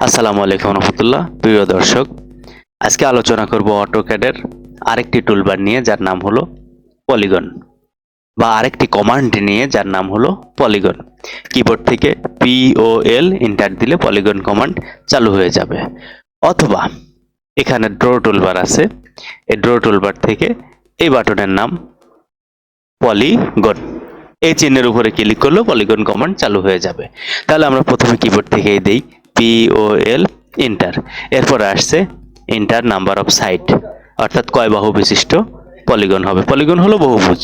আসসালামু আলাইকুম রহমতুল্লাহ। প্রিয় দর্শক, আজকে আলোচনা করব অটোক্যাডের আরেকটি টুলবার নিয়ে যার নাম হলো পলিগন, বা আরেকটি কমান্ড নিয়ে যার নাম হলো পলিগন। কিবোর্ড থেকে POL এন্টার দিলে পলিগন কমান্ড চালু হয়ে যাবে, অথবা এখানে ড্র টুলবার আছে, এই ড্র টুলবার থেকে এই বাটনের নাম পলিগন, এই চিহ্নের উপরে ক্লিক করলেও পলিগন কমান্ড চালু হয়ে যাবে। তাহলে আমরা প্রথমে কিবোর্ড থেকে দেই POL এন্টার, এরপরে আসছে এন্টার নাম্বার অফ সাইড, অর্থাৎ কয় বাহু বিশিষ্ট পলিগন হবে। পলিগন হলো বহুভুজ,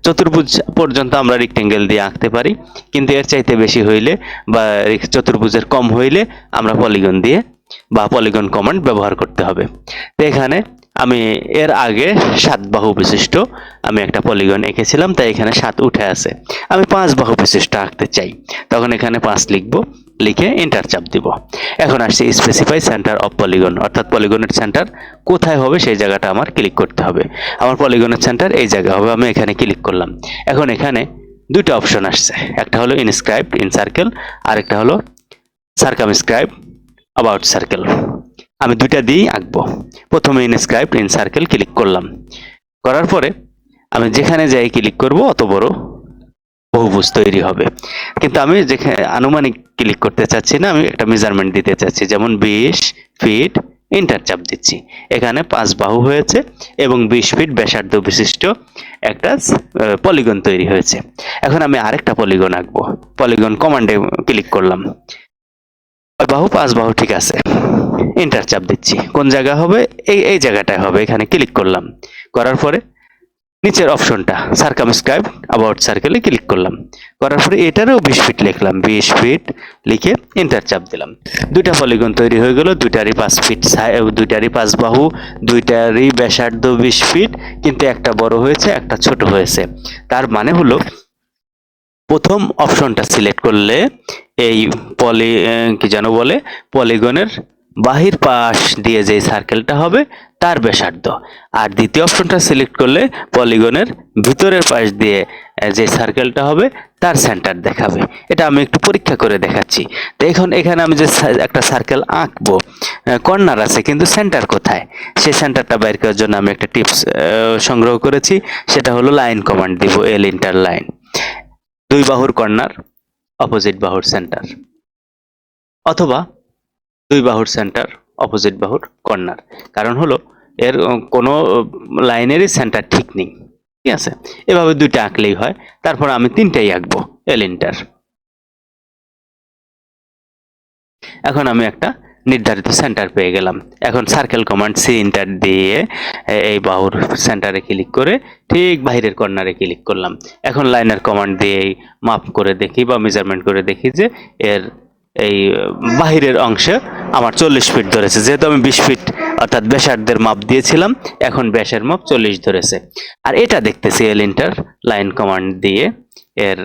চতুর্ভুজ পর্যন্ত আমরা রেক্টেঙ্গেল দিয়ে আঁকতে পারি, কিন্তু এর চাইতে বেশি হইলে বা চতুর্ভুজের কম হইলে আমরা পলিগন দিয়ে বা পলিগন কমান্ড ব্যবহার করতে হবে। তো এখানে আমি এর আগে 7 বাহু বিশিষ্ট আমি একটা পলিগন এঁকেছিলাম, তাই এখানে 7 উঠে আছে। আমি 5 বাহু বিশিষ্ট আঁকতে চাই, তখন এখানে 5 লিখব, লিখে এন্টার চাপ দিব। এখন আসছে স্পেসিফাই সেন্টার অফ পলিগন, অর্থাৎ পলিগনের সেন্টার কোথায় হবে সেই জায়গাটা আমার ক্লিক করতে হবে। আমার পলিগনের সেন্টার এই জায়গা হবে, আমি এখানে ক্লিক করলাম। এখন এখানে দুটো অপশন আসছে, একটা হলো ইনস্ক্রাইবড ইন সার্কেল, আর একটা হলো সার্কামস্ক্রাইব অ্যাবাউট সার্কেল। আমি দুইটা দিয়েই আঁকবো। প্রথমে ইনস্ক্রাইবড ইন সার্কেল ক্লিক করলাম, করার পরে আমি যেখানে যাই ক্লিক করব অত বড় বহুভুজ তৈরি হবে। কিন্তু আমি যেখানে আনুমানিক ক্লিক করতে চাচ্ছি না, আমি একটা মেজারমেন্ট দিতে চাচ্ছি, যেমন 20 ফিট, এন্টার চাপ দিচ্ছি। এখানে 5 বাহু হয়েছে এবং 20 ফিট ব্যাসার্ধ বিশিষ্ট একটা পলিগন তৈরি হয়েছে। এখন আমি আরেকটা পলিগন আঁকবো, পলিগন কমান্ডে ক্লিক করলাম, 5 বাহু ঠিক আছে, এন্টার চাপ দিচ্ছি। কোন জায়গা হবে? এই জায়গাটায় হবে, এখানে ক্লিক করলাম। করার পরে নিচের অপশনটা সার্কামস্ক্রাইব অ্যাবাউট সার্কেলে ক্লিক করলাম, করার পরে এটারও 20 ফিট লিখলাম, 20 ফিট লিখে এন্টার চাপ দিলাম। দুইটা পলিগন তৈরি হয়ে গেল, দুইটারই 5 ফিট, দুইটারই 5 বাহু, দুইটারই ব্যাসার্ধ 20 ফিট, কিন্তু একটা বড় হয়েছে একটা ছোট হয়েছে। তার মানে হলো প্রথম অপশনটা সিলেক্ট করলে এই কি যেন বলে, পলিগনের বাহির পাশ দিয়ে যে সার্কেলটা হবে তার ব্যাসার্ধ, আর দ্বিতীয় অপশনটা সিলেক্ট করলে পলিগনের ভিতরের পাশ দিয়ে যে সার্কেলটা হবে তার সেন্টার দেখাবে। এটা আমি একটু পরীক্ষা করে দেখাচ্ছি। তো এখন এখানে আমি যে একটা সার্কেল আঁকবো, কর্নার আছে কিন্তু সেন্টার কোথায়, সেই সেন্টারটা বের করার জন্য আমি একটা টিপস সংগ্রহ করেছি, সেটা হলো লাইন কমান্ড দিব, এল ইন্টার লাইন। 2 বাহুর কর্নার অপোজিট বাহুর সেন্টার, অথবা 2 বাহুর সেন্টার অপোজিট বাহুর কর্নার। কারণ হলো এর কোনো লাইনেরই সেন্টার ঠিক নেই, ঠিক আছে? এভাবে দুইটা আঁকলেই হয়। তারপর আমি 3টাই আঁকবো, এল ইন্টার। এখন আমি একটা নির্ধারিত সেন্টার পেয়ে গেলাম। এখন সার্কেল কমান্ড সি এন্টার দিয়ে এই বাহুর সেন্টারে ক্লিক করে ঠিক বাইরের কর্নারে ক্লিক করলাম। এখন লাইনার কমান্ড দিয়ে মাপ করে দেখি বা মেজারমেন্ট করে দেখি যে এর এই বাহিরের অংশে আমার 40 ফিট ধরেছে, যেহেতু আমি 20 ফিট অর্থাৎ ব্যাসার্ধের মাপ দিয়েছিলাম, এখন ব্যাসের মাপ 40 ধরেছে। আর এটা দেখতেছি এল ইন্টার লাইন কমান্ড দিয়ে এর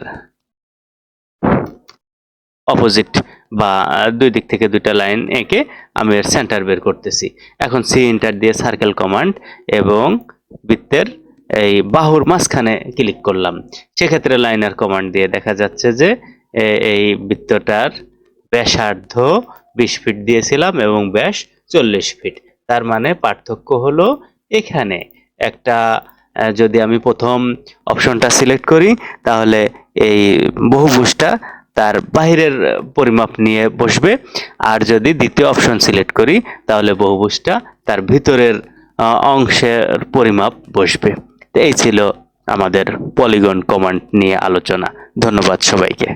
অপোজিট বা দুই দিক থেকে দুইটা লাইন এঁকে আমি এর সেন্টার বের করতেছি। এখন সি এন্টার দিয়ে সার্কেল কমান্ড এবং বৃত্তের এই বাহুর মাঝখানে ক্লিক করলাম। সেক্ষেত্রে লাইনার কমান্ড দিয়ে দেখা যাচ্ছে যে এই বৃত্তটার ব্যাসার্ধ 20 ফিট দিয়েছিলাম এবং ব্যাস 40 ফিট। তার মানে পার্থক্য হলো এখানে একটা, যদি আমি প্রথম অপশনটা সিলেক্ট করি তাহলে এই বহুভুজটা তার বাহিরের পরিমাপ নিয়ে বসবে, আর যদি দ্বিতীয় অপশন সিলেক্ট করি তাহলে বহুভুজটা তার ভিতরের অংশের পরিমাপ বসবে। তো এই ছিল আমাদের পলিগন কমান্ড নিয়ে আলোচনা। ধন্যবাদ সবাইকে।